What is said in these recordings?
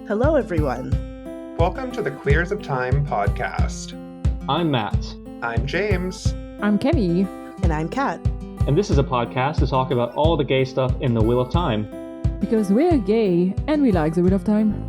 Hello, everyone. Welcome to the Queers of Time podcast. I'm Matt. I'm James. I'm Kenny. And I'm Kat. And this is a podcast to talk about all the gay stuff in the Wheel of Time. Because we're gay and we like the Wheel of Time.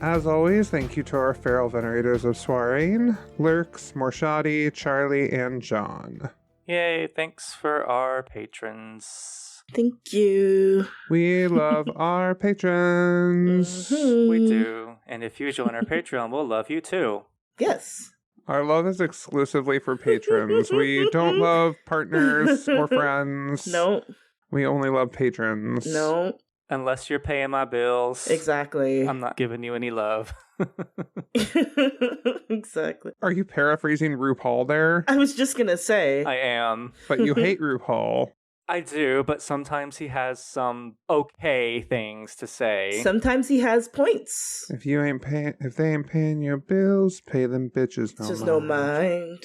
As always, thank you to our feral venerators of Soirain, Lurks, Morshadi, Charlie, and John. Yay, thanks for our patrons. Thank you. We love our patrons. Mhm. We do. And if you join our Patreon, we'll love you too. Yes. Our love is exclusively for patrons. We don't love partners or friends. No. We only love patrons. No. Unless you're paying my bills. Exactly. I'm not giving you any love. Exactly. Are you paraphrasing RuPaul there? I was just gonna say. I am. But you hate RuPaul. I do, but sometimes he has some okay things to say. Sometimes he has points. If they ain't paying your bills, pay them bitches no Just mind. no mind.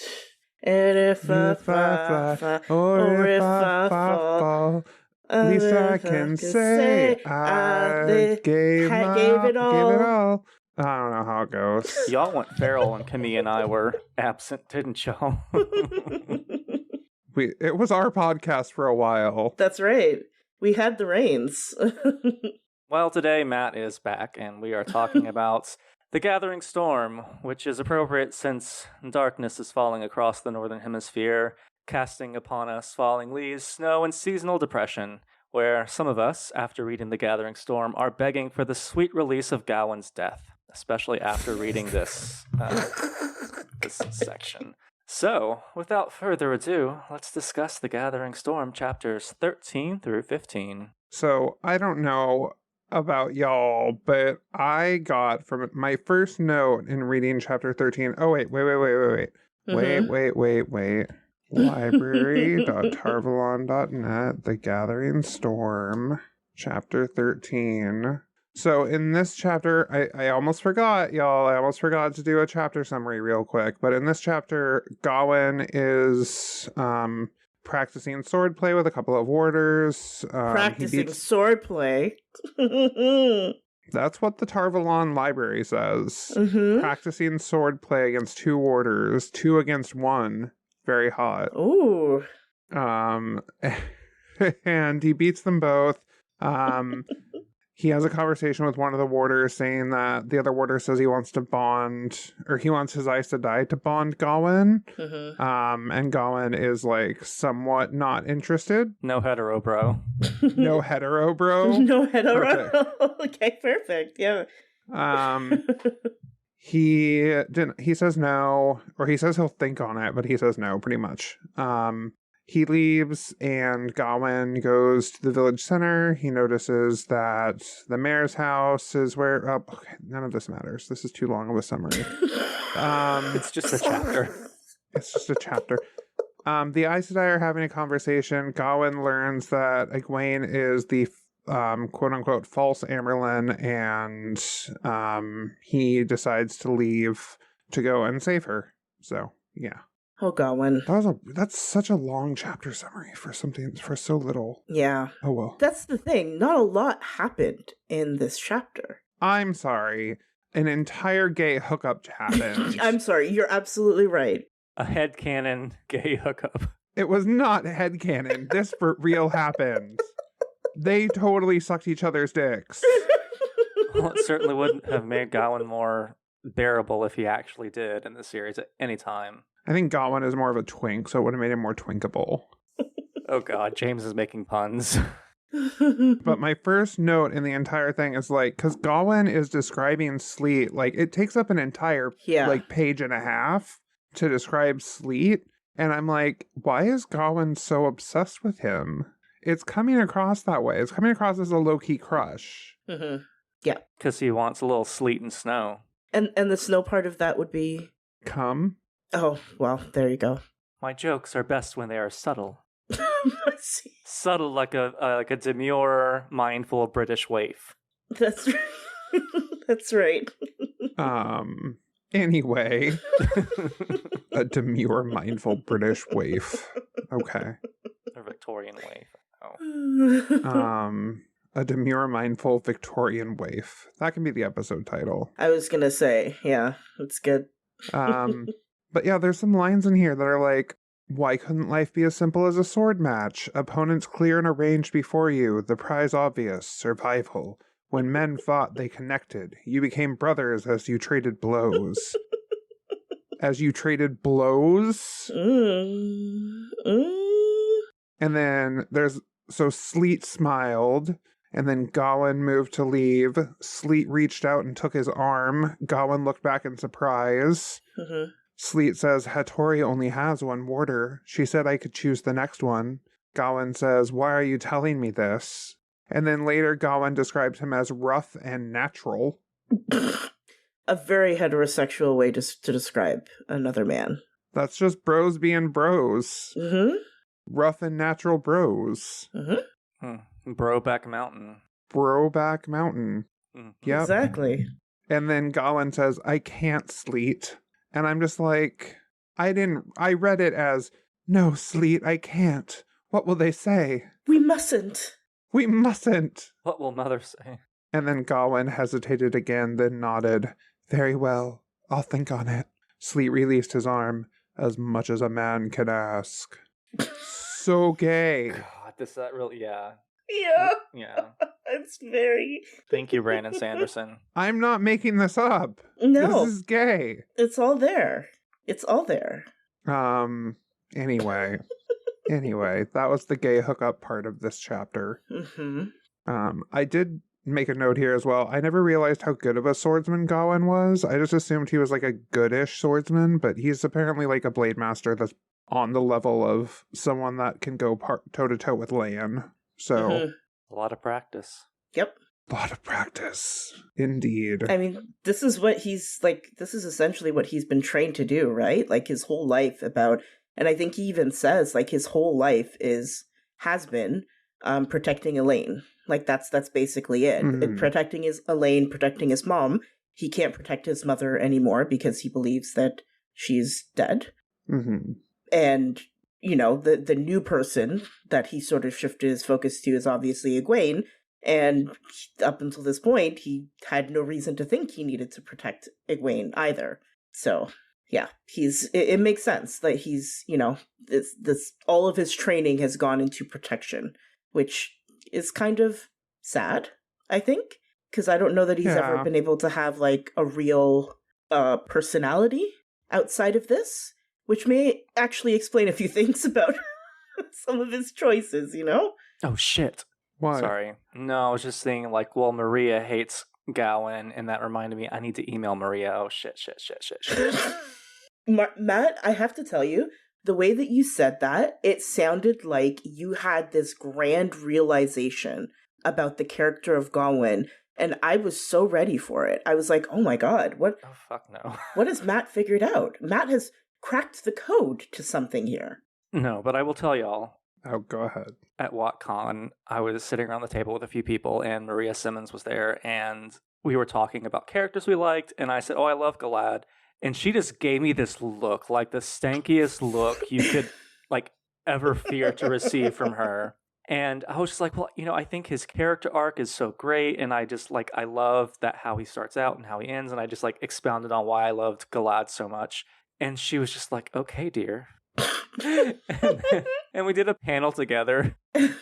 And if I fly, or if I fall, at least I can say I gave it all. I don't know how it goes. Y'all went feral and Camille and I were absent, didn't y'all? It was our podcast for a while. That's right. We had the reins. Well, today Matt is back and we are talking about The Gathering Storm, which is appropriate since darkness is falling across the northern hemisphere, casting upon us falling leaves, snow, and seasonal depression, where some of us, after reading The Gathering Storm, are begging for the sweet release of Gawyn's death, especially after reading this section. So, without further ado, let's discuss The Gathering Storm, chapters 13 through 15. So, I don't know about y'all, but I got from my first note in reading chapter 13. Oh, wait. Wait. Library.tarvalon.net, The Gathering Storm, chapter 13. So in this chapter, I almost forgot, y'all. I almost forgot to do a chapter summary real quick. But in this chapter, Gawyn is practicing swordplay with a couple of warders. Practicing swordplay. That's what the Tarvalon library says. Mm-hmm. Practicing swordplay against two warders, 2 against 1. Very hot. Ooh. And he beats them both. He has a conversation with one of the warders saying that the other warder says he wants to bond, or he wants his Aes Sedai to bond Gawyn. Mm-hmm. And Gawyn is like somewhat not interested. No hetero, bro. No hetero, bro. No hetero. Perfect. Okay, perfect. Yeah. He says no, or he says he'll think on it, but he says no pretty much. He leaves and Gawyn goes to the village center. He notices that the mayor's house is where... Oh, okay, none of this matters. This is too long of a summary. It's just a chapter. It's just a chapter. The Aes Sedai are having a conversation. Gawyn learns that Egwene is the quote-unquote false Amyrlin, and he decides to leave to go and save her. So, yeah. Oh, Gawyn. That's such a long chapter summary for so little. Yeah. Oh well. That's the thing. Not a lot happened in this chapter. I'm sorry. An entire gay hookup happened. I'm sorry. You're absolutely right. A headcanon gay hookup. It was not headcanon. This for real happened. They totally sucked each other's dicks. Well, it certainly wouldn't have made Gawyn more bearable if he actually did in the series at any time. I think Gawyn is more of a twink, so it would have made him more twinkable. Oh god, James is making puns. But my first note in the entire thing is like, because Gawyn is describing Sleet, like it takes up an entire page and a half to describe Sleet, and I'm like, why is Gawyn so obsessed with him? It's coming across that way. It's coming across as a low-key crush. Mm-hmm. Yeah. Because he wants a little sleet and snow. And the snow part of that would be? Come. Oh, well, there you go. My jokes are best when they are subtle. Subtle, like a demure, mindful British waif. That's that's right. Anyway, a demure, mindful British waif. Okay. Or Victorian waif. Oh. A demure, mindful Victorian waif. That can be the episode title. I was gonna say, yeah, it's good. But yeah, there's some lines in here that are like, why couldn't life be as simple as a sword match? Opponents clear and arranged before you, the prize obvious, survival. When men fought, they connected. You became brothers as you traded blows. As you traded blows? And then so Sleet smiled, and then Gawyn moved to leave. Sleet reached out and took his arm. Gawyn looked back in surprise. Sleet says, Hattori only has one warder. She said I could choose the next one. Gawyn says, why are you telling me this? And then later, Gawyn describes him as rough and natural. A very heterosexual way to describe another man. That's just bros being bros. Rough and natural bros. Broback Mountain. Broback Mountain. Yep. Exactly. And then Gawyn says, I can't, Sleet. And I'm just like, I read it as, no, Sleet, I can't. What will they say? We mustn't. We mustn't. What will Mother say? And then Gawyn hesitated again, then nodded. Very well. I'll think on it. Sleet released his arm, as much as a man can ask. So gay. God, that really, yeah. Yeah. Yeah. It's very... Thank you, Brandon Sanderson. I'm not making this up. No. This is gay. It's all there. It's all there. Anyway. Anyway, that was the gay hookup part of this chapter. I did make a note here as well. I never realized how good of a swordsman Gawyn was. I just assumed he was like a goodish swordsman, but he's apparently like a blade master that's on the level of someone that can go toe-to-toe with Lan. So... A lot of practice. Yep. A lot of practice. Indeed. I mean, this is essentially what he's been trained to do, right? Like his whole life and I think he even says like his whole life has been protecting Elaine. Like that's basically it. Protecting Elaine, protecting his mom. He can't protect his mother anymore because he believes that she's dead. And you know, the new person that he sort of shifted his focus to is obviously Egwene, and up until this point, he had no reason to think he needed to protect Egwene either. So, yeah, it makes sense that he's, you know, this all of his training has gone into protection, which is kind of sad, I think, because I don't know that he's ever been able to have, like, a real personality outside of this. Which may actually explain a few things about some of his choices, you know? Oh, shit. What? Sorry. No, I was just saying, like, well, Maria hates Gawyn, and that reminded me, I need to email Maria. Oh, shit. Matt, I have to tell you, the way that you said that, it sounded like you had this grand realization about the character of Gawyn, and I was so ready for it. I was like, oh my god, what? Oh, fuck no. What has Matt figured out? Matt has cracked the code to something here. No, but I will tell y'all. Oh, go ahead. At WatCon, I was sitting around the table with a few people, and Maria Simmons was there, and we were talking about characters we liked, and I said, oh, I love Galad. And she just gave me this look, like the stankiest look you could, like, ever fear to receive from her. And I was just like, well, you know, I think his character arc is so great, and I just, like, I love that how he starts out and how he ends, and I just, like, expounded on why I loved Galad so much. And she was just like, okay, dear. and we did a panel together. And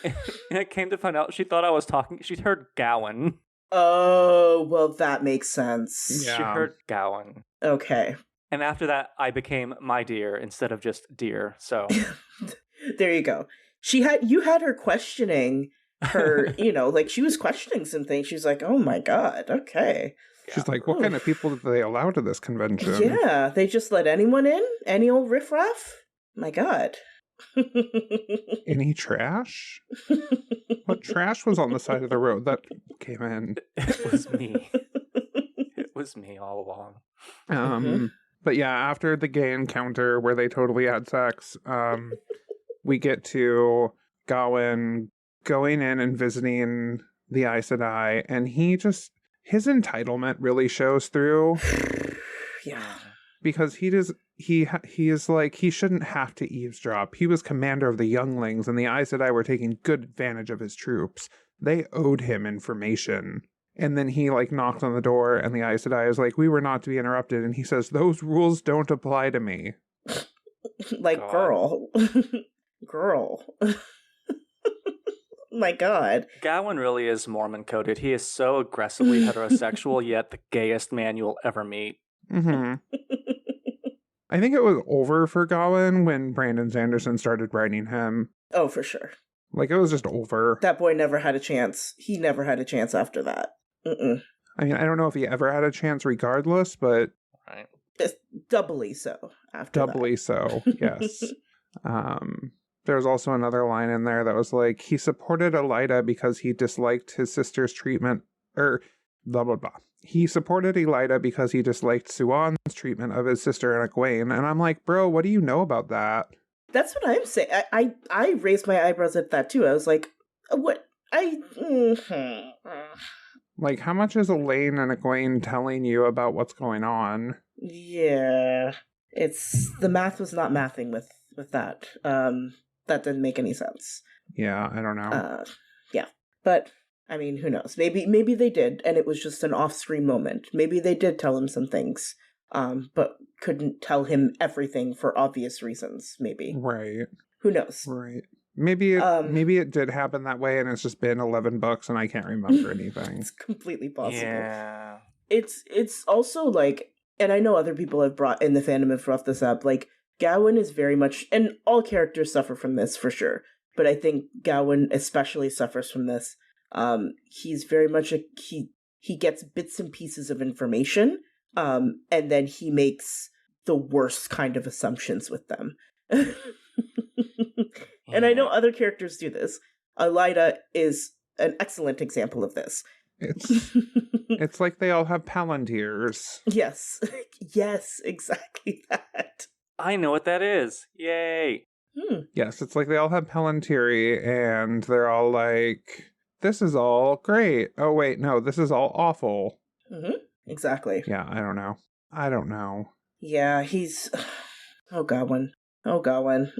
I came to find out she thought I was talking. She'd heard Gawyn. Oh, well, that makes sense. Yeah. She heard Gawyn. Okay. And after that, I became my dear instead of just dear. So there you go. You had her questioning her, you know, like she was questioning some things. She was like, oh my god, okay. She's like, what kind of people do they allow to this convention? Yeah, they just let anyone in? Any old riffraff? My god. Any trash? What trash was on the side of the road that came in? It was me. It was me all along. But yeah, after the gay encounter where they totally had sex, we get to Gawyn going in and visiting the Aes Sedai, and his entitlement really shows through. Yeah. Because he is like, he shouldn't have to eavesdrop. He was commander of the younglings, and the Aes Sedai were taking good advantage of his troops. They owed him information. And then he, like, knocks on the door, and the Aes Sedai is like, we were not to be interrupted. And he says, those rules don't apply to me. Like, God. Girl. My God. Gawyn really is Mormon-coded. He is so aggressively heterosexual, yet the gayest man you'll ever meet. Mm-hmm. I think it was over for Gawyn when Brandon Sanderson started writing him. Oh, for sure. Like, it was just over. That boy never had a chance. He never had a chance after that. Mm-mm. I mean, I don't know if he ever had a chance regardless, but... Right. It's doubly so after Doubly so, yes. There was also another line in there that was like, he supported Elida because he disliked his sister's treatment, or blah, blah, blah. He supported Elida because he disliked Siuan's treatment of his sister and Gawyn. And I'm like, bro, what do you know about that? That's what I'm saying. I raised my eyebrows at that too. I was like, what? Like, how much is Elaine and Gawyn telling you about what's going on? Yeah. The math was not mathing with that. That didn't make any sense. Yeah, I don't know. Yeah. But, I mean, who knows? Maybe they did, and it was just an off-screen moment. Maybe they did tell him some things, but couldn't tell him everything for obvious reasons, maybe. Right. Who knows? Right. Maybe it did happen that way, and it's just been 11 books, and I can't remember anything. It's completely possible. Yeah. It's also, like, and I know other people have brought in the fandom have brought this up, like, Gawyn is very much, and all characters suffer from this for sure, but I think Gawyn especially suffers from this. He's very much he gets bits and pieces of information, and then he makes the worst kind of assumptions with them. And I know other characters do this. Elida is an excellent example of this. It's like they all have palantirs. Yes. Yes, exactly that. I know what that is. Yay. Yes, it's like they all have palantiri, and they're all like, this is all great. Oh, wait, no, this is all awful. Mm-hmm. Exactly. Yeah, I don't know. Yeah, he's... Oh, Gawyn.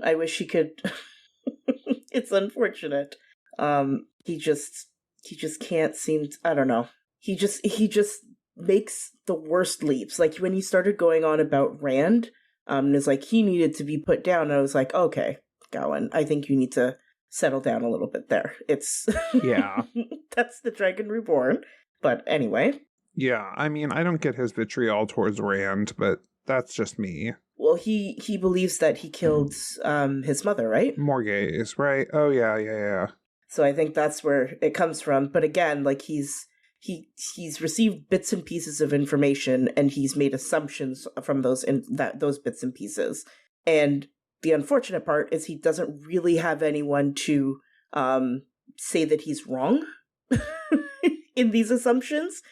I wish he could... It's unfortunate. He just can't seem to... I don't know. He just makes the worst leaps. Like, when he started going on about Rand... and it's like, he needed to be put down. And I was like, okay, Gawyn, I think you need to settle down a little bit there. It's... Yeah. That's the Dragon Reborn. But anyway. Yeah, I mean, I don't get his vitriol towards Rand, but that's just me. Well, he believes that he killed his mother, right? Morghese, right? Oh, yeah. So I think that's where it comes from. But again, like, he's received bits and pieces of information, and he's made assumptions from those bits and pieces. And the unfortunate part is he doesn't really have anyone to say that he's wrong in these assumptions,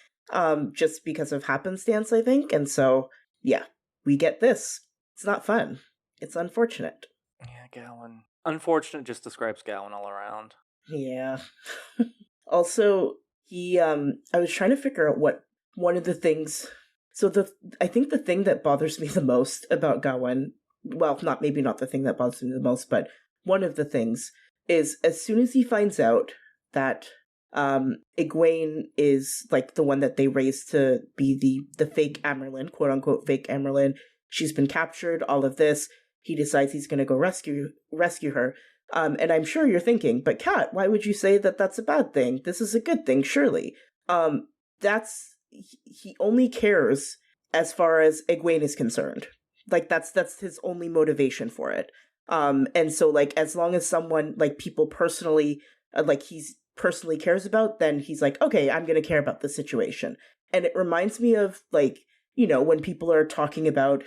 just because of happenstance, I think. And so, yeah, we get this. It's not fun. It's unfortunate. Yeah, Gawyn. Unfortunate just describes Gawyn all around. Yeah. Also, I was trying to figure out what one of the things... So I think the thing that bothers me the most about Gawyn, well, maybe not the thing that bothers me the most, but one of the things is as soon as he finds out that Egwene is, like, the one that they raised to be the fake Amyrlin, quote-unquote fake Amyrlin, she's been captured, all of this, he decides he's going to go rescue her. And I'm sure you're thinking, but Kat, why would you say that that's a bad thing? This is a good thing, surely. He only cares as far as Egwene is concerned. Like, that's his only motivation for it. And so, like, as long as someone, like, people personally, he's personally cares about, then he's like, okay, I'm going to care about the situation. And it reminds me of, like, you know, when people are talking about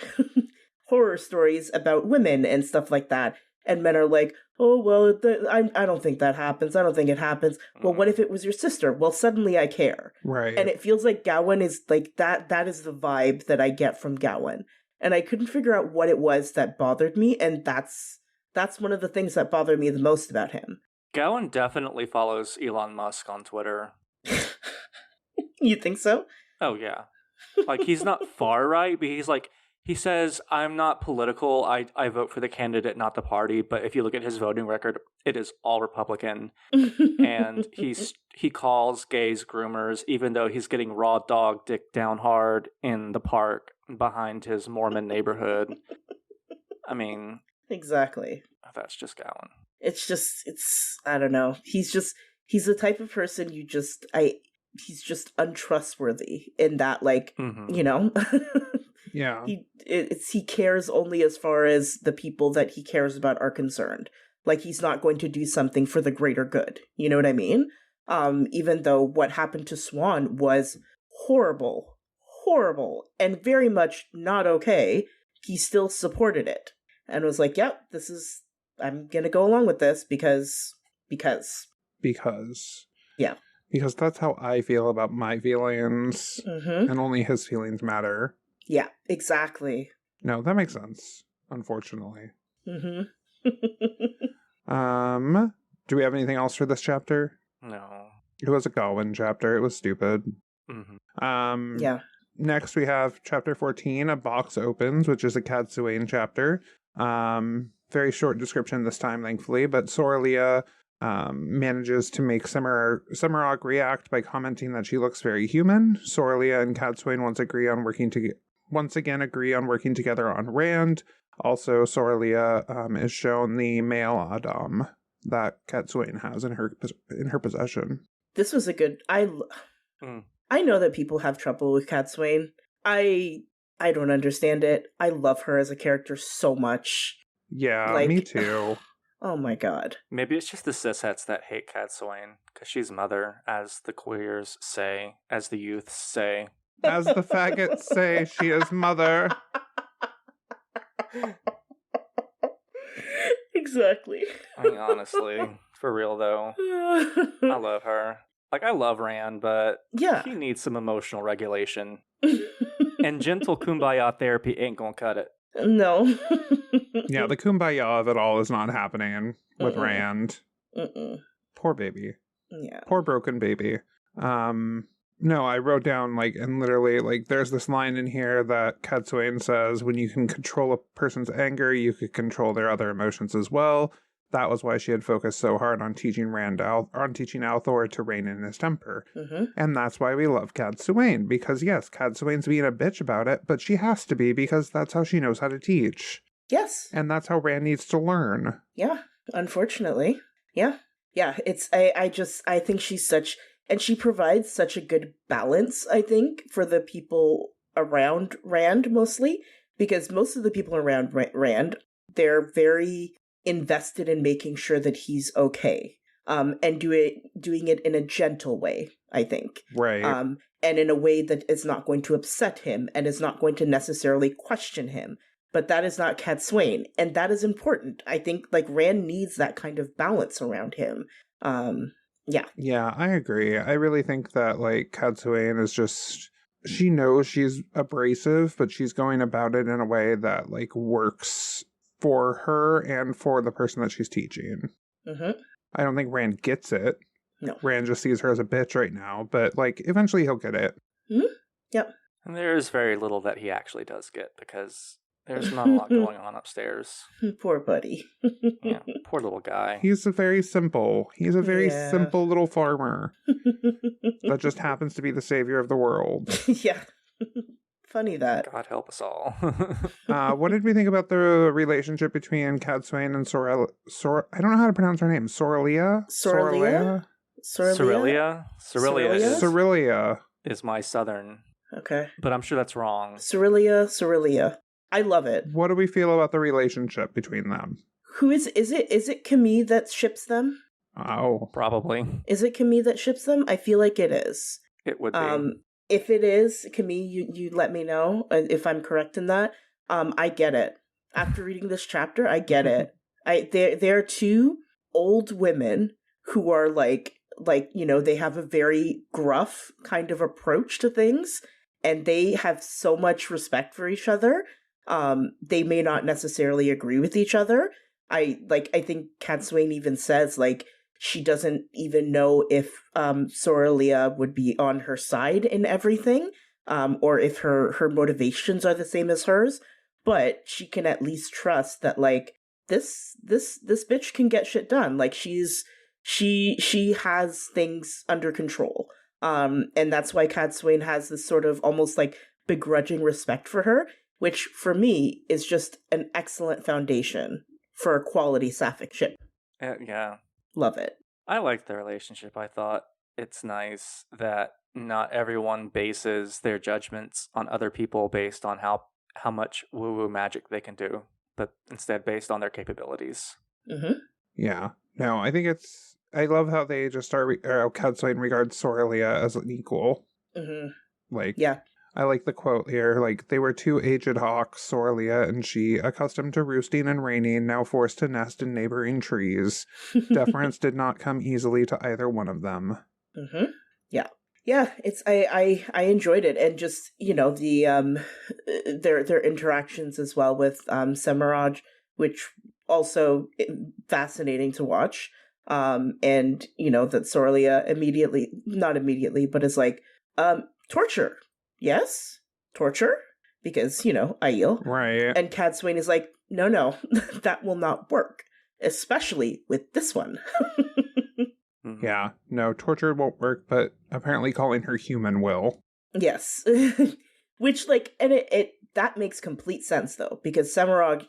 horror stories about women and stuff like that, and men are like, oh, well, I don't think that happens. I don't think it happens. Well, what if it was your sister? Well, suddenly I care. Right. And it feels like Gawyn is like that. That is the vibe that I get from Gawyn. And I couldn't figure out what it was that bothered me. And that's That's one of the things that bother me the most about him. Gawyn definitely follows Elon Musk on Twitter. You think so? Oh, yeah. Like, he's not far right, but he's like, he says, I'm not political. I vote for the candidate, not the party. But if you look at his voting record, it is all Republican. And he calls gays groomers, even though he's getting raw dog dick down hard in the park behind his Mormon neighborhood. I mean... Exactly. That's just Gawyn. I don't know. He's the type of person he's just untrustworthy in that, like, you know? Yeah. He cares only as far as the people that he cares about are concerned. Like, he's not going to do something for the greater good. You know what I mean? Even though what happened to Swan was horrible, and very much not okay, he still supported it. And was like, yep, I'm gonna go along with this because. Yeah. Because that's how I feel about my feelings, and only his feelings matter. Yeah, exactly. No, that makes sense, unfortunately. Mm-hmm. Do we have anything else for this chapter? No. It was a Gawyn chapter. It was stupid. Mm-hmm. Yeah. Next we have chapter 14, A Box Opens, which is a Cadsuane chapter. Very short description this time, thankfully, but Sorilea manages to make Semirog react by commenting that she looks very human. Sorilea and Cadsuane once again agree on working together on Rand. Also, Sorilea is shown the male Adam that Cadsuane has in her possession. This was a good... I know that people have trouble with Cadsuane. I don't understand it. I love her as a character so much. Yeah, like, me too. Oh my god. Maybe it's just the cisheads that hate Cadsuane, because she's mother, as the queers say, as the youths say. As the faggots say, she is mother. Exactly. I mean, honestly, for real though, I love her. Like, I love Rand, but he needs some emotional regulation. And gentle kumbaya therapy ain't gonna cut it. No. Yeah, the kumbaya of it all is not happening with Rand. Poor baby. Yeah. Poor broken baby. No, I wrote down, like, and literally, like, there's this line in here that Cadsuane says, when you can control a person's anger, you can control their other emotions as well. That was why she had focused so hard on teaching Althor to rein in his temper. And that's why we love Cadsuane, because yes, Cadsuane's being a bitch about it, but she has to be, because that's how she knows how to teach. Yes. And that's how Rand needs to learn. Yeah, unfortunately. Yeah. Yeah, I think she's such... And she provides such a good balance, I think, for the people around Rand, mostly. Because most of the people around Rand, they're very invested in making sure that he's okay. And doing it in a gentle way, I think. Right. And in a way that is not going to upset him and is not going to necessarily question him. But that is not Cadsuane, and that is important. I think, like, Rand needs that kind of balance around him. Yeah, I agree. I really think that, like, Cadsuane is just... She knows she's abrasive, but she's going about it in a way that, like, works for her and for the person that she's teaching. I don't think Rand gets it. No. Rand just sees her as a bitch right now, but, like, eventually he'll get it. Yep. And there is very little that he actually does get, because there's not a lot going on upstairs. Poor buddy. Yeah, poor little guy. He's a very simple little farmer that just happens to be the savior of the world. Yeah. Funny that. God help us all. What did we think about the relationship between Cadsuane and I don't know how to pronounce her name. Sorilea? Sorilea is my southern. Okay. But I'm sure that's wrong. Sorilea. I love it. What do we feel about the relationship between them? Who is it Camille that ships them? Oh. Probably. Is it Camille that ships them? I feel like it is. It would be. If it is, Camille, you let me know if I'm correct in that. I get it. After reading this chapter, I get it. They're two old women who are like, you know, they have a very gruff kind of approach to things, and they have so much respect for each other. They may not necessarily agree with each other, I think Cadsuane even says, like, she doesn't even know if Sorilea would be on her side in everything, or if her motivations are the same as hers, but she can at least trust that, like, this bitch can get shit done. Like, she has things under control. And that's why Cadsuane has this sort of almost like begrudging respect for her, which for me is just an excellent foundation for a quality sapphic ship. Yeah. Love it. I liked the relationship. I thought it's nice that not everyone bases their judgments on other people based on how much woo-woo magic they can do, but instead based on their capabilities. Mm-hmm. Yeah. No, I think I love how they just start, Cadsuane regards Sorilea as an equal. Mm-hmm. Like, yeah. I like the quote here, like, they were two aged hawks, Sorilea and she, accustomed to roosting and reigning, now forced to nest in neighboring trees. Deference did not come easily to either one of them. Mm-hmm. Yeah. Yeah, it's I enjoyed it, and just, you know, the their interactions as well with Semiraj, which also fascinating to watch. And you know that Sorilea not immediately, but is like, torture. Yes? Torture? Because, you know, Aiel. Right. And Cadsuane is like, no, that will not work. Especially with this one. Yeah, no, torture won't work, but apparently calling her human will. Yes. Which, like, and it that makes complete sense, though, because Semiraj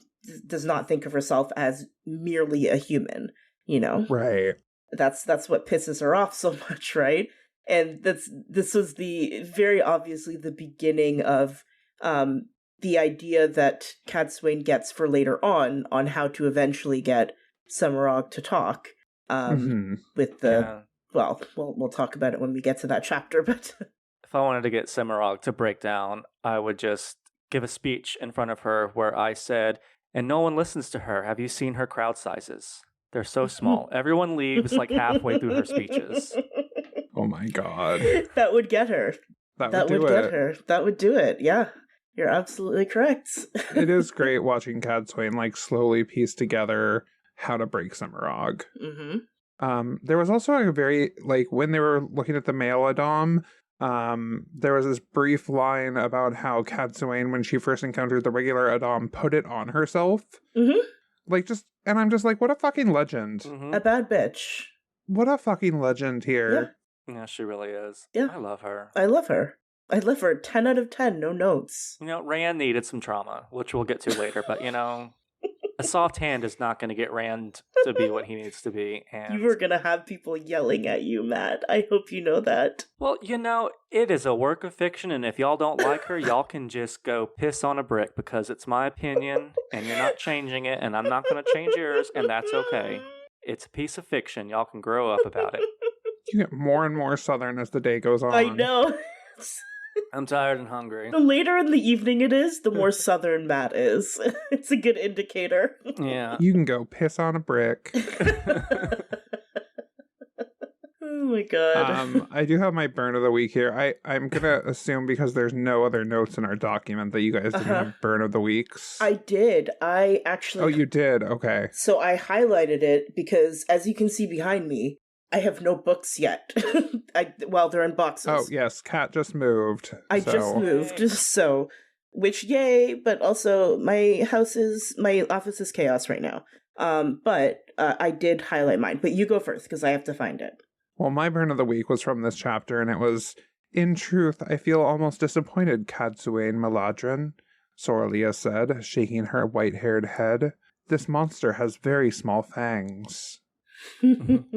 does not think of herself as merely a human, you know? Right. That's what pisses her off so much, right? And this was very obviously the beginning of the idea that Cadsuane gets for later on how to eventually get Semiraj to talk. With the well, we'll talk about it when we get to that chapter, but if I wanted to get Semiraj to break down, I would just give a speech in front of her where I said, and no one listens to her. Have you seen her crowd sizes? They're so small. Everyone leaves like halfway through her speeches. Oh my god. That would get her. That would get her. That would do it. Yeah. You're absolutely correct. It is great watching Cadsuane like slowly piece together how to break Semiraj. Mm-hmm. There was also a very, like, when they were looking at the male Adam, there was this brief line about how Cadsuane, when she first encountered the regular Adam, put it on herself. Mm-hmm. Like, and I'm just like, what a fucking legend. Mm-hmm. A bad bitch. What a fucking legend here. Yeah, she really is. Yeah. I love her. I love her. 10 out of 10, no notes. You know, Rand needed some trauma, which we'll get to later, but, you know, a soft hand is not going to get Rand to be what he needs to be. And you were going to have people yelling at you, Matt. I hope you know that. Well, you know, it is a work of fiction, and if y'all don't like her, y'all can just go piss on a brick, because it's my opinion, and you're not changing it, and I'm not going to change yours, and that's okay. It's a piece of fiction. Y'all can grow up about it. You get more and more Southern as the day goes on. I know. I'm tired and hungry. The later in the evening it is, the more Southern Matt is. It's a good indicator. Yeah. You can go piss on a brick. Oh my god. I do have my burn of the week here. I'm going to assume, because there's no other notes in our document, that you guys didn't have burn of the weeks. I did. I actually... Oh, you did? Okay. So I highlighted it because, as you can see behind me, I have no books yet. They're in boxes. Oh, yes. Kat just moved. I just moved, so... Which, yay, but also my office is chaos right now. But I did highlight mine. But you go first, because I have to find it. Well, my burn of the week was from this chapter, and it was, "In truth, I feel almost disappointed, Cadsuane Meladrin," Sorilea said, shaking her white-haired head. "This monster has very small fangs." And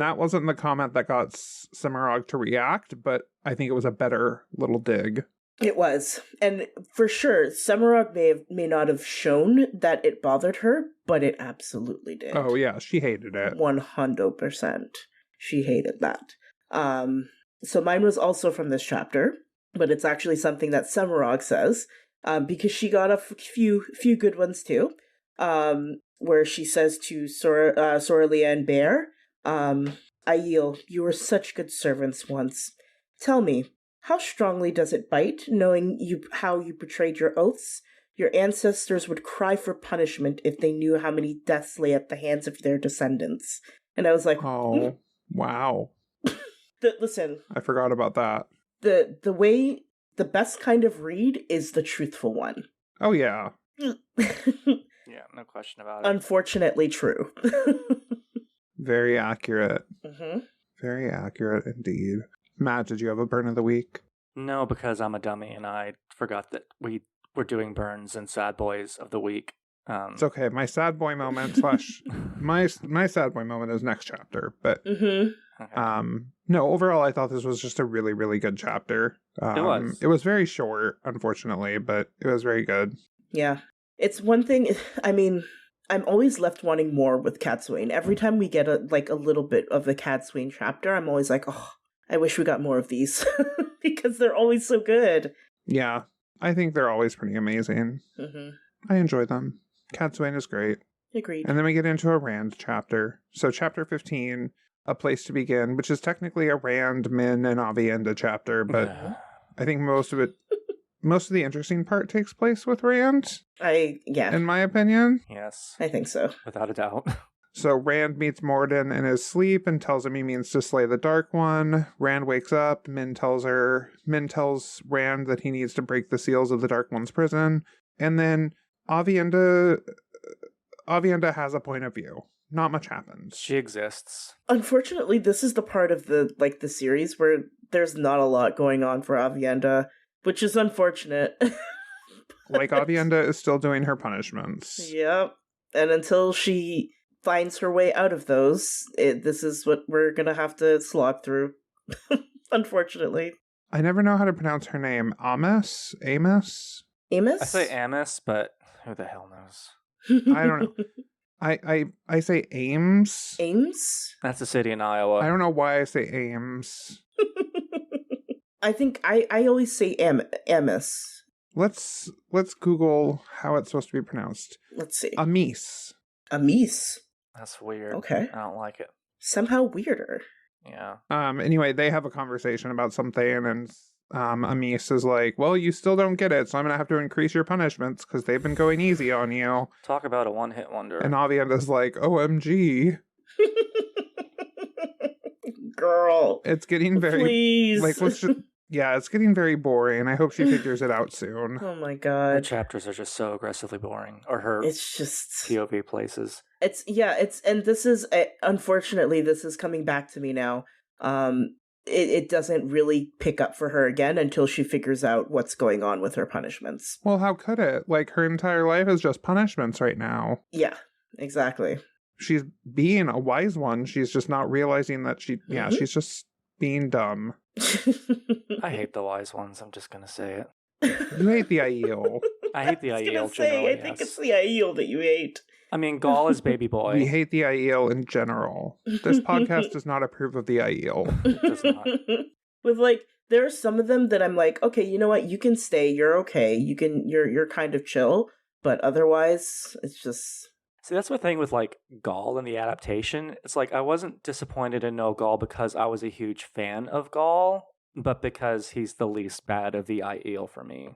that wasn't the comment that got Semiraj to react, but I think it was a better little dig. It was. And for sure, Semiraj may not have shown that it bothered her, but it absolutely did. Oh, yeah, she hated it. 100%. She hated that. So mine was also from this chapter, but it's actually something that Semiraj says, because she got a few good ones too. Where she says to Sorilea and Bear, "Aiel, you were such good servants once. Tell me, how strongly does it bite, knowing how you betrayed your oaths? Your ancestors would cry for punishment if they knew how many deaths lay at the hands of their descendants. And I was like, oh, wow. Listen. I forgot about that. The best kind of read is the truthful one. Oh, yeah. Yeah, no question about it. Unfortunately true. Very accurate. Mm-hmm. Very accurate indeed. Matt, did you have a burn of the week? No, because I'm a dummy and I forgot that we were doing burns and sad boys of the week. It's okay. My sad boy moment / my sad boy moment is next chapter. But Okay. no, overall, I thought this was just a really, really good chapter. It was. It was very short, unfortunately, but it was very good. Yeah. It's one thing, I mean, I'm always left wanting more with Cadsuane. Every time we get a little bit of the Cadsuane chapter, I'm always like, oh, I wish we got more of these. Because they're always so good. Yeah, I think they're always pretty amazing. Mm-hmm. I enjoy them. Cadsuane is great. Agreed. And then we get into a Rand chapter. So chapter 15, A Place to Begin, which is technically a Rand, Min, and Avienda chapter, but I think most of the interesting part takes place with Rand. In my opinion. Yes. I think so. Without a doubt. So Rand meets Moridin in his sleep and tells him he means to slay the Dark One. Rand wakes up. Min tells Rand that he needs to break the seals of the Dark One's prison. And then Avienda has a point of view. Not much happens. She exists. Unfortunately, this is the part of the series where there's not a lot going on for Avienda, which is unfortunate. Avienda is still doing her punishments. Yep. And until she finds her way out of those, this is what we're gonna have to slog through. Unfortunately. I never know how to pronounce her name. Amos? Amos? I say Amos, but who the hell knows? I don't know. I say Ames. Ames? That's a city in Iowa. I don't know why I say Ames. I think I always say Amos. Let's Google how it's supposed to be pronounced. Let's see. Amis. Amis. That's weird. Okay. I don't like it. Somehow weirder. Yeah. Anyway, they have a conversation about something, and Amis is like, well, you still don't get it, so I'm going to have to increase your punishments because they've been going easy on you. Talk about a one-hit wonder. And Avienda's like, OMG. Girl. It's getting very... Please. It's getting very boring. I hope she figures it out soon. Oh my god. Her chapters are just so aggressively boring. Or her it's just POV places. And this is, unfortunately, this is coming back to me now. It doesn't really pick up for her again until she figures out what's going on with her punishments. Well, how could it? Her entire life is just punishments right now. Yeah, exactly. She's being a wise one. She's just not realizing that she's just being dumb. I hate the wise ones. I'm just going to say it. You hate the Aiel. I hate the Aiel generally, I think it's the Aiel that you hate. I mean, Gaul is baby boy. We hate the Aiel in general. This podcast does not approve of the Aiel. It does not. With there are some of them that I'm like, okay, you know what? You can stay. You're okay. You're kind of chill. But otherwise, it's just... See, that's the thing with Gaul and the adaptation. It's I wasn't disappointed in No Gaul because I was a huge fan of Gaul, but because he's the least bad of the Aiel for me.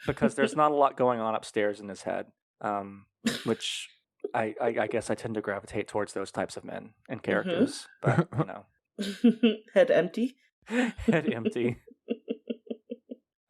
Because there's not a lot going on upstairs in his head, which I guess I tend to gravitate towards those types of men and characters. But head empty. Head empty.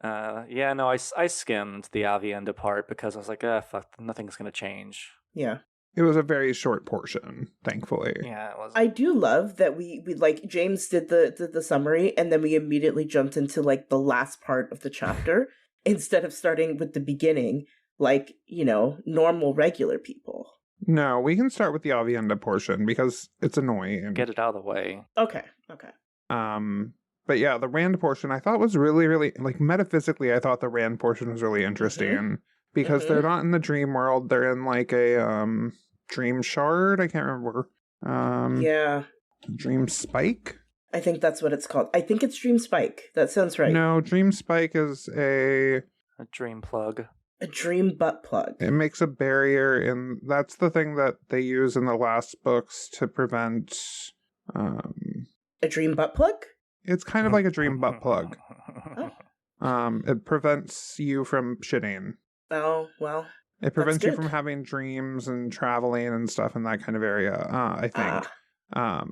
I skimmed the Avienda part because I was like, fuck, nothing's gonna change. Yeah. It was a very short portion, thankfully. Yeah, it was. I do love that we James did the summary and then we immediately jumped into the last part of the chapter instead of starting with the beginning, normal regular people. No, we can start with the Avienda portion because it's annoying. Get it out of the way. Okay. But yeah, the Rand portion I thought was really, really, metaphysically, I thought the Rand portion was really interesting because they're not in the dream world. They're in a dream shard. I can't remember. Yeah. Dream spike? I think that's what it's called. I think it's Dream Spike. That sounds right. No, Dream Spike is a dream plug. A dream butt plug. It makes a barrier, and that's the thing that they use in the last books to prevent... A dream butt plug? It's kind of like a dream butt plug. Oh. It prevents you from shitting. Oh, well. It prevents you from having dreams and traveling and stuff in that kind of area, I think.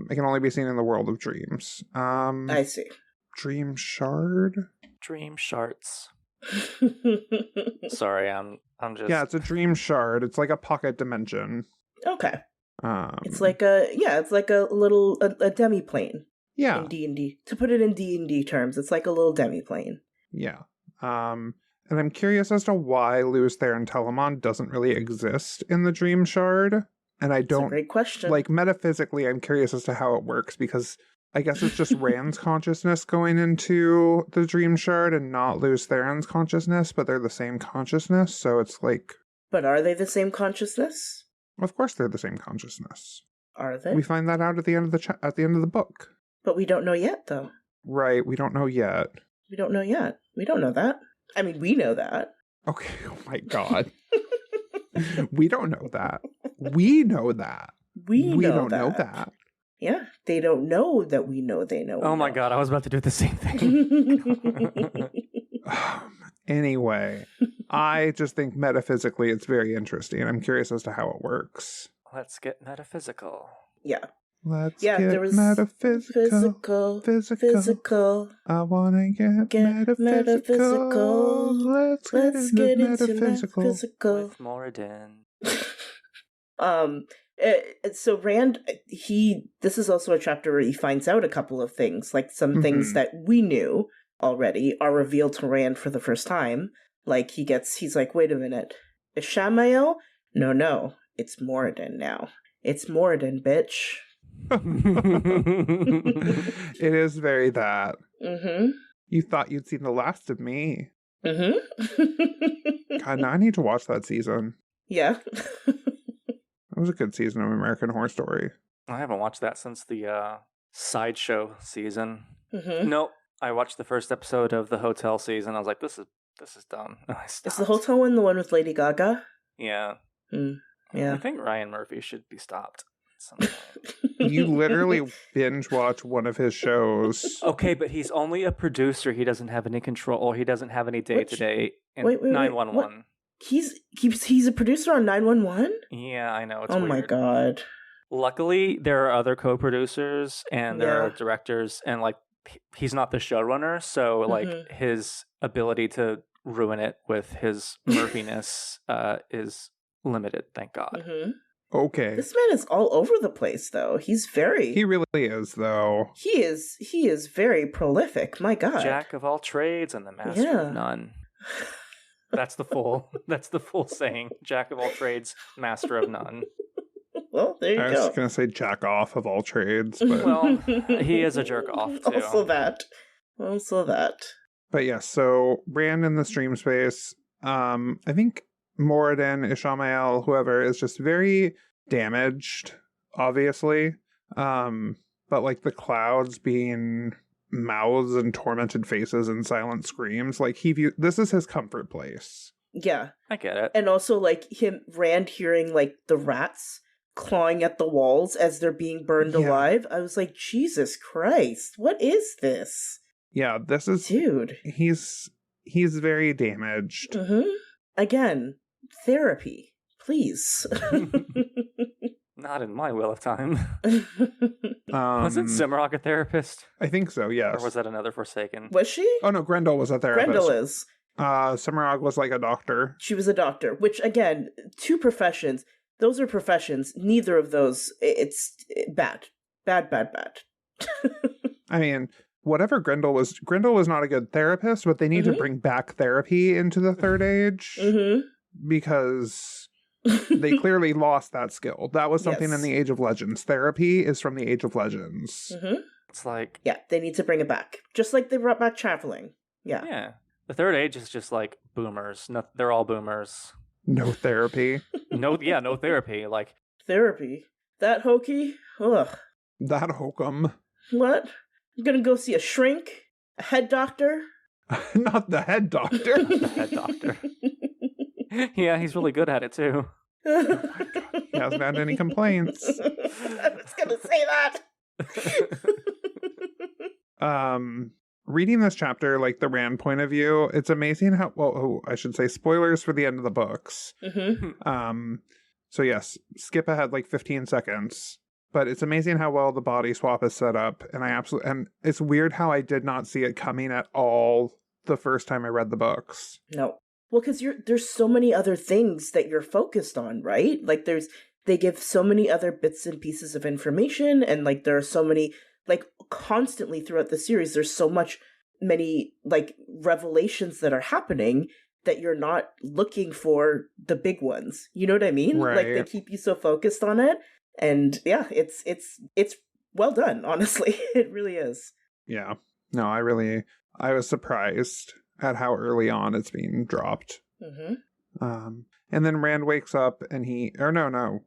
It can only be seen in the world of dreams. I see. Dream shard? Dream shards. Sorry, I'm just... Yeah, it's a dream shard. It's like a pocket dimension. Okay. It's like a little demi-plane. Yeah. In D&D. To put it in D&D terms, it's like a little demi-plane. Yeah. And I'm curious as to why Lewis Theron Telamon doesn't really exist in the dream shard. And I don't... That's a great question. Like, metaphysically, I'm curious as to how it works, because I guess it's just Rand's consciousness going into the dream shard and not Lewis Theron's consciousness, but they're the same consciousness, so it's like... But are they the same consciousness? Of course they're the same consciousness. Are they? We find that out at the end of the book. But we don't know yet, though. Right, we don't know yet. We don't know yet. We don't know that. I mean, we know that. Okay, oh my god. We don't know that. We know that. We don't know that. Yeah, they don't know that we know they know. Oh my god, I was about to do the same thing. Anyway, I just think metaphysically it's very interesting. I'm curious as to how it works. Let's get metaphysical. Yeah. Let's get metaphysical. Physical. I wanna get metaphysical. Let's get into metaphysical. With Moridin. So Rand, this is also a chapter where he finds out a couple of things, like some things that we knew already are revealed to Rand for the first time. Like he's like, wait a minute, is Shamael? No, it's Moridin now. It's Moridin, bitch. It is very that. Mm-hmm. You thought you'd seen the last of me. Mm-hmm. God, now I need to watch that season. Yeah. It was a good season of American Horror Story. I haven't watched that since the sideshow season. Mm-hmm. Nope. I watched the first episode of the hotel season. I was like, this is dumb. Is the hotel one the one with Lady Gaga? Yeah. Yeah. I think Ryan Murphy should be stopped. You literally binge watch one of his shows. Okay, but he's only a producer. He doesn't have any control, or he doesn't have any day-to-day in 911. He's a producer on 911? Yeah, I know. It's oh weird. My god. Luckily, there are other co-producers and there are directors, and like he's not the showrunner, so like his ability to ruin it with his Murphiness is limited. Thank God. Mm-hmm. Okay. This man is all over the place, though. He really is, though. He is very prolific. My God. Jack of all trades and the master of none. That's the full saying. Jack of all trades, master of none. Well, there you go. I was going to say jack off of all trades, but... Well, he is a jerk off, too. Also that. But yeah, so Rand in the stream space, I think Moridin, Ishamael, whoever, is just very damaged, obviously. But like the clouds being mouths and tormented faces and silent screams, like this is his comfort place. Yeah. I get it. And also like Rand hearing like the rats clawing at the walls as they're being burned alive. I was like, Jesus Christ, what is this? Yeah, this is... Dude. He's very damaged. Mm-hmm. Again, therapy, please. Not in my will of time. Was it Simrock a therapist? I think so, yes. Or was that another Forsaken? Was she? Oh no, Grendel was a therapist. Grendel is. Simrock was like a doctor. She was a doctor, which again, two professions. Those are professions. Neither of those, it's bad. Bad. I mean, whatever Grendel was not a good therapist, but they need to bring back therapy into the Third Age because they clearly lost that skill. That was something in the Age of Legends. Therapy is from the Age of Legends. It's like... Yeah, they need to bring it back. Just like they brought back traveling. Yeah. Yeah. The Third Age is just like boomers. No, they're all boomers. No therapy. No therapy. Like therapy. That hokey? Ugh. That hokum. What? I'm gonna go see a shrink? A head doctor? Not the head doctor. The head doctor. Yeah, he's really good at it too. Oh my God. He hasn't had any complaints. I was gonna say that. reading this chapter, like the Rand point of view, it's amazing how, I should say spoilers for the end of the books. So yes, skip ahead like 15 seconds. But it's amazing how well the body swap is set up. And it's weird how I did not see it coming at all the first time I read the books. No. Well, because there's so many other things that you're focused on, right? Like they give so many other bits and pieces of information, and like there are so many, like constantly throughout the series, there's many like revelations that are happening that you're not looking for the big ones. You know what I mean? Right. Like they keep you so focused on it. And yeah, it's well done, honestly. It really is. Yeah. No, I was surprised at how early on it's being dropped. And then Rand wakes up and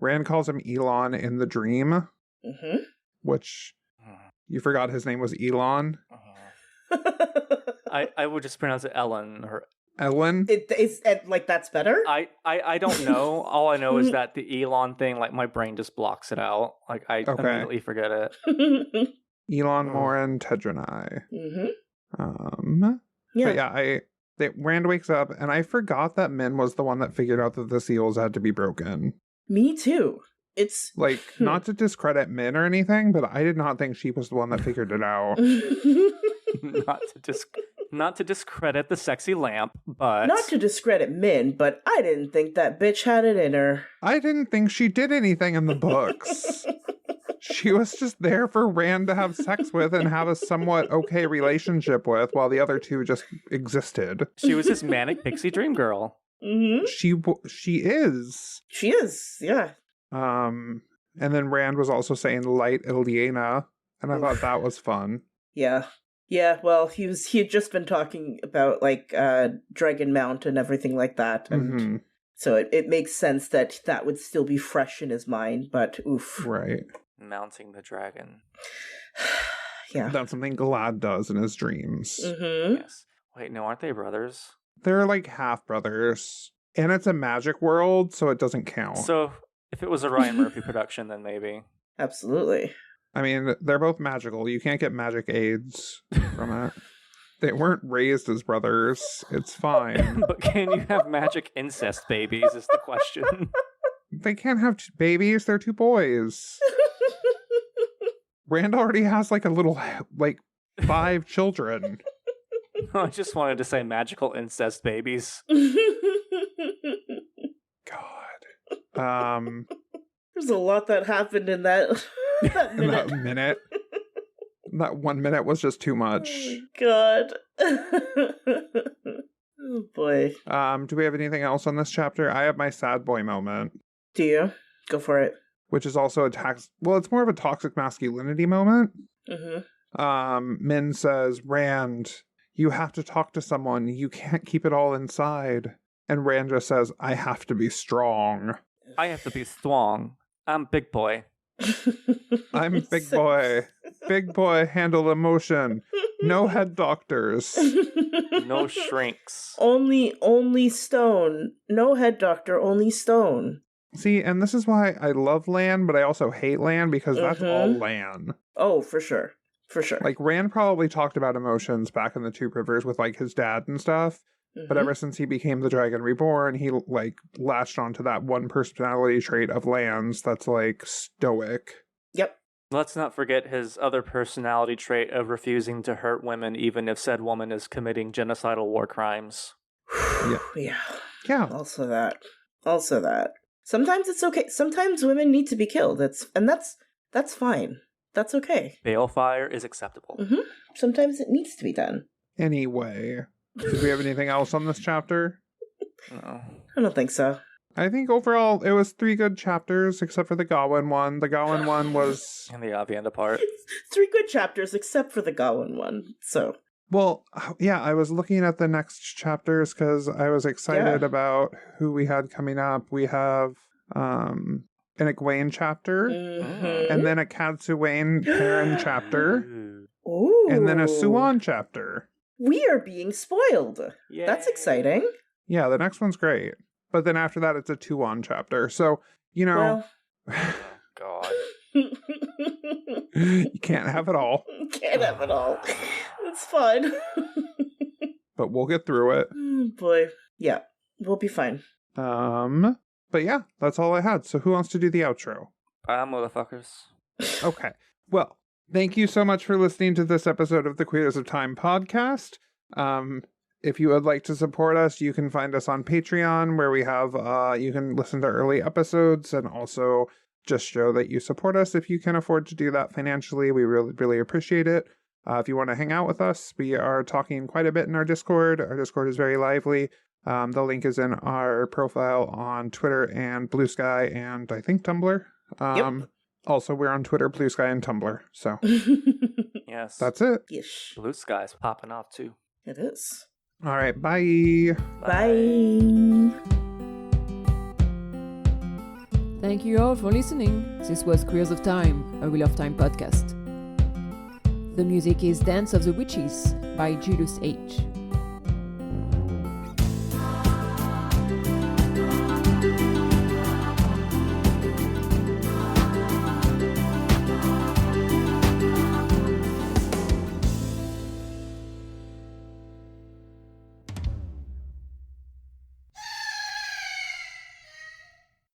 Rand calls him Elon in the dream, which you forgot his name was Elon. I would just pronounce it Ellen or Ellen. Is like that's better? I don't know. All I know is that the Elon thing, like my brain just blocks it out. Like I immediately forget it. Elon Morin Tedranai. Yeah. But Rand wakes up, and I forgot that Min was the one that figured out that the seals had to be broken. Me too. It's like not to discredit Min or anything, but I did not think she was the one that figured it out. Not to discredit the sexy lamp, but not to discredit Min, but I didn't think that bitch had it in her. I didn't think she did anything in the books. She was just there for Rand to have sex with and have a somewhat okay relationship with, while the other two just existed. She was his manic pixie dream girl. She is. She is, yeah. And then Rand was also saying light Eliana, and I thought that was fun. Yeah. Yeah, well, he had just been talking about like Dragon Mount and everything like that, and so it makes sense that would still be fresh in his mind, but oof. Right. Mounting the dragon. Yeah. That's something Galad does in his dreams. Yes. Wait, no, aren't they brothers? They're like half brothers. And it's a magic world, so it doesn't count. So if it was a Ryan Murphy production, then maybe. Absolutely. I mean, they're both magical. You can't get magic aids from it. They weren't raised as brothers. It's fine. But can you have magic incest babies is the question. They can't have babies. They're two boys. Rand already has like a little, like 5 children. I just wanted to say magical incest babies. God. There's a lot that happened in that minute. That minute. That 1 minute was just too much. Oh, God. Oh, boy. Do we have anything else on this chapter? I have my sad boy moment. Do you? Go for it. Which is also it's more of a toxic masculinity moment. Min says, Rand, you have to talk to someone. You can't keep it all inside. And Rand just says, I have to be strong. I have to be strong. I'm big boy. I'm big boy. Big boy handle emotion. No head doctors. No shrinks. Only stone. No head doctor, only stone. See, and this is why I love Lan, but I also hate Lan, because that's all Lan. Oh, for sure. For sure. Like, Rand probably talked about emotions back in the Two Rivers with, like, his dad and stuff. But ever since he became the Dragon Reborn, he, like, latched onto that one personality trait of Lan's that's, like, stoic. Yep. Let's not forget his other personality trait of refusing to hurt women, even if said woman is committing genocidal war crimes. Yeah. Yeah. Also that. Sometimes it's okay. Sometimes women need to be killed. That's fine. That's okay. Balefire is acceptable. Sometimes it needs to be done. Anyway, do we have anything else on this chapter? No. I don't think so. I think overall it was 3 good chapters, except for the Gawyn one. The Gawyn one was... And the Avienda part. 3 good chapters, except for the Gawyn one. So... Well, yeah, I was looking at the next chapters because I was excited about who we had coming up. We have an Gawyn chapter, and then a Cadsuane Perrin chapter, and then a Suan chapter. We are being spoiled. Yay. That's exciting. Yeah, the next one's great. But then after that, it's a Tuon chapter. So, you know... God. You can't have it all. Can't have it all. It's fun. But we'll get through it. Oh, boy. Yeah, we'll be fine. But yeah, that's all I had. So who wants to do the outro? Bye, motherfuckers. Okay. Well, thank you so much for listening to this episode of the Queers of Time podcast. If you would like to support us, you can find us on Patreon, where we have, you can listen to early episodes and also just show that you support us if you can afford to do that financially. We really, really appreciate it. If you want to hang out with us, we are talking quite a bit in our Discord. Our Discord is very lively. The link is in our profile on Twitter and Blue Sky and I think Tumblr. Yep. Also, we're on Twitter, Blue Sky, and Tumblr. So Yes. that's it. Yes. Blue Sky's popping off too. It is. All right. Bye. Bye. Thank you all for listening. This was Queers of Time, a Wheel of Time podcast. The music is Dance of the Witches by Julius H.